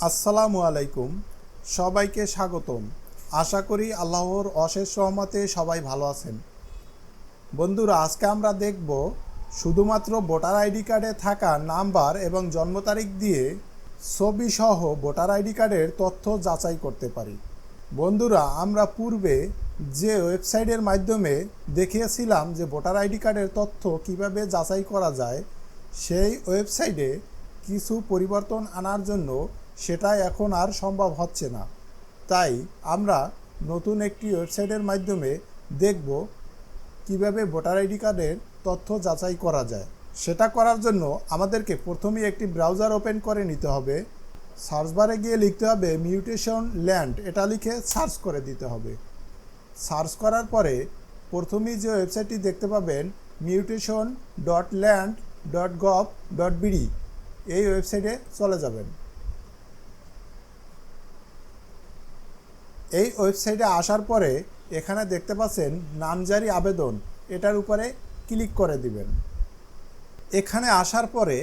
আসসালামু আলাইকুম, সবাইকে স্বাগতম। আশা করি আল্লাহর অশেষ রহমতে সবাই ভালো আছেন। বন্ধুরা, আজকে আমরা দেখব শুধুমাত্র ভোটার আইডি কার্ডে থাকা নাম্বার এবং জন্ম তারিখ দিয়ে ছবি সহ ভোটার আইডি কার্ডের তথ্য যাচাই করতে পারি। বন্ধুরা, আমরা পূর্বে যে ওয়েবসাইটের মাধ্যমে দেখিয়েছিলাম যে ভোটার আইডি কার্ডের তথ্য কিভাবে যাচাই করা যায়, সেই ওয়েবসাইটে কিছু পরিবর্তন আনার জন্য সেটা এখন আর সম্ভব হচ্ছে না। তাই আমরা নতুন একটি ওয়েবসাইটের মাধ্যমে দেখব কিভাবে ভোটার আইডি কার্ডের তথ্য যাচাই করা যায়। সেটা করার জন্য আমাদেরকে প্রথমেই একটি ব্রাউজার ওপেন করে নিতে হবে। সার্চ বারে গিয়ে লিখতে হবে মিউটেশন ল্যান্ড, এটা লিখে সার্চ করে দিতে হবে। সার্চ করার পরে প্রথমেই যে ওয়েবসাইটটি দেখতে পাবেন mutation.land.gov.bd, এই ওয়েবসাইটে চলে যাবেন। এই ওয়েবসাইটে আসার পরে এখানে দেখতে পাচ্ছেন নামজারি আবেদন, এটার উপরে ক্লিক করে দিবেন। এখানে আসার পরে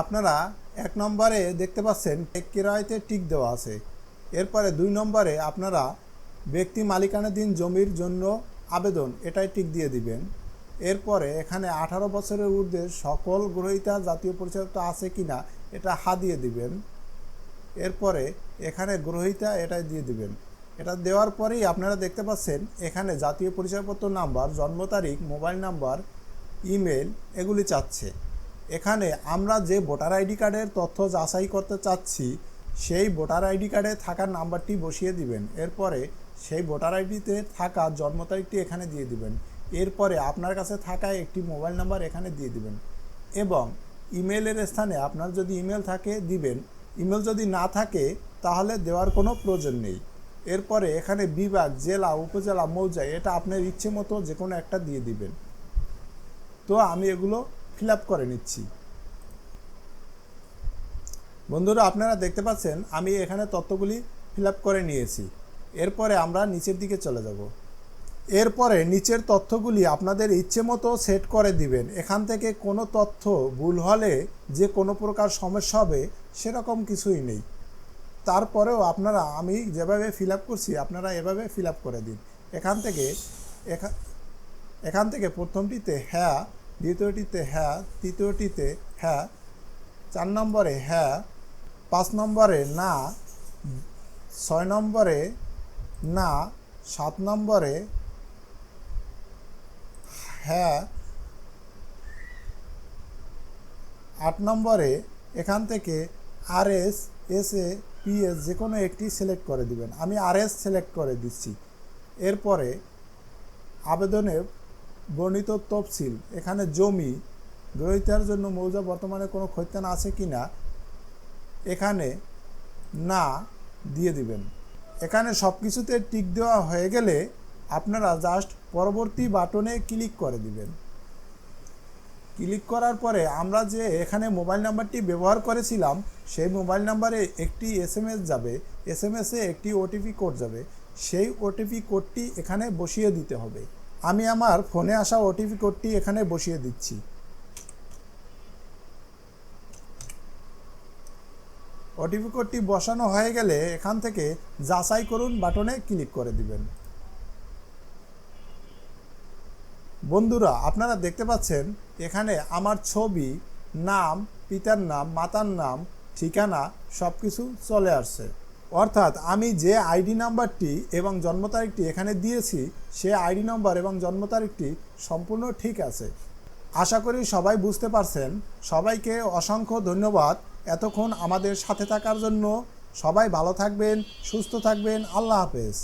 আপনারা 1 নম্বরে দেখতে পাচ্ছেন কিরায়তে টিক দেওয়া আছে। এরপরে 2 নম্বরে আপনারা ব্যক্তি মালিকানাধীন জমির জন্য আবেদন, এটাই টিক দিয়ে দিবেন। এরপরে এখানে 18 বছরের ঊর্ধ্বে সকল গ্রহীতা জাতীয় পরিচয়পত্র আছে কিনা এটা হা দিয়ে দিবেন। এরপরে এখানে গ্রহীতা এটাই দিয়ে দিবেন। এটা দেওয়ার পরেই আপনারা দেখতে পাচ্ছেন এখানে জাতীয় পরিচয়পত্র নাম্বার, জন্ম তারিখ, মোবাইল নাম্বার, ইমেল এগুলি চাচ্ছে। এখানে আমরা যে ভোটার আইডি কার্ডের তথ্য যাচাই করতে চাচ্ছি সেই ভোটার আইডি কার্ডে থাকা নাম্বারটি বসিয়ে দিবেন। এরপরে সেই ভোটার আইডিতে থাকা জন্ম তারিখটি এখানে দিয়ে দিবেন। এরপরে আপনার কাছে থাকা একটি মোবাইল নাম্বার এখানে দিয়ে দিবেন এবং ইমেলের স্থানে আপনার যদি ইমেল থাকে দিবেন। ইমেল যদি না থাকে তাহলে দেওয়ার কোনো প্রয়োজন নেই। এরপরে এখানে বিভাগ, জেলা, উপজেলা, মৌজা এটা আপনার ইচ্ছে মতো যে কোনো একটা দিয়ে দিবেন। তো আমি এগুলো ফিল আপ করে নিচ্ছি। বন্ধুরা, আপনারা দেখতে পাচ্ছেন আমি এখানে তথ্যগুলি ফিল আপ করে নিয়েছি। এরপরে আমরা নিচের দিকে চলে যাব। এরপরে নিচের তথ্যগুলি আপনাদের ইচ্ছে মতো সেট করে দিবেন। এখান থেকে কোনো তথ্য ভুল হলে যে কোনো প্রকার সমস্যা হবে সেরকম কিছুই নেই। তারপরেও আপনারা আমি যেভাবে ফিল আপ করছি আপনারা এভাবে ফিল আপ করে দিন। এখান থেকে প্রথমটিতে হ্যাঁ, দ্বিতীয়টিতে হ্যাঁ, তৃতীয়টিতে হ্যাঁ, 4 নম্বরে হ্যাঁ, 5 নম্বরে না, 6 নম্বরে না, 7 নম্বরে হ্যাঁ, 8 নম্বরে এখান থেকে RS, SA, PS যে কোনো একটি সিলেক্ট করে দিবেন। আমি RS সিলেক্ট করে দিচ্ছি। এরপরে আবেদনে বর্ণিত তফসিল, এখানে জমি, গ্রহীতার জন্য মৌজা বর্তমানে কোনো খতিয়ান আছে কি না এখানে না দিয়ে দিবেন। এখানে সব কিছুতে টিক দেওয়া হয়ে গেলে আপনারা জাস্ট পরবর্তী বাটনে ক্লিক করে দিবেন। ক্লিক করার পরে আমরা যে এখানে মোবাইল নাম্বারটি ব্যবহার করেছিলাম সেই মোবাইল নাম্বারে একটি SMS যাবে, SMS-এ একটি OTP কোড যাবে। সেই OTP কোডটি এখানে বসিয়ে দিতে হবে। আমি আমার ফোনে আসা OTP কোডটি এখানে বসিয়ে দিচ্ছি। OTP কোডটি বসানো হয়ে গেলে এখান থেকে যাচাই করুন বাটনে ক্লিক করে দিবেন। বন্ধুরা, আপনারা দেখতে পাচ্ছেন এখানে আমার ছবি, নাম, পিতার নাম, মাতার নাম, ঠিকানা সব কিছু চলে আসছে। অর্থাৎ আমি যে আইডি নাম্বারটি এবং জন্ম তারিখটি এখানে দিয়েছি সে আইডি নাম্বার এবং জন্ম তারিখটি সম্পূর্ণ ঠিক আছে। আশা করি সবাই বুঝতে পারছেন। সবাইকে অসংখ্য ধন্যবাদ এতক্ষণ আমাদের সাথে থাকার জন্য। সবাই ভালো থাকবেন, সুস্থ থাকবেন। আল্লাহ হাফেজ।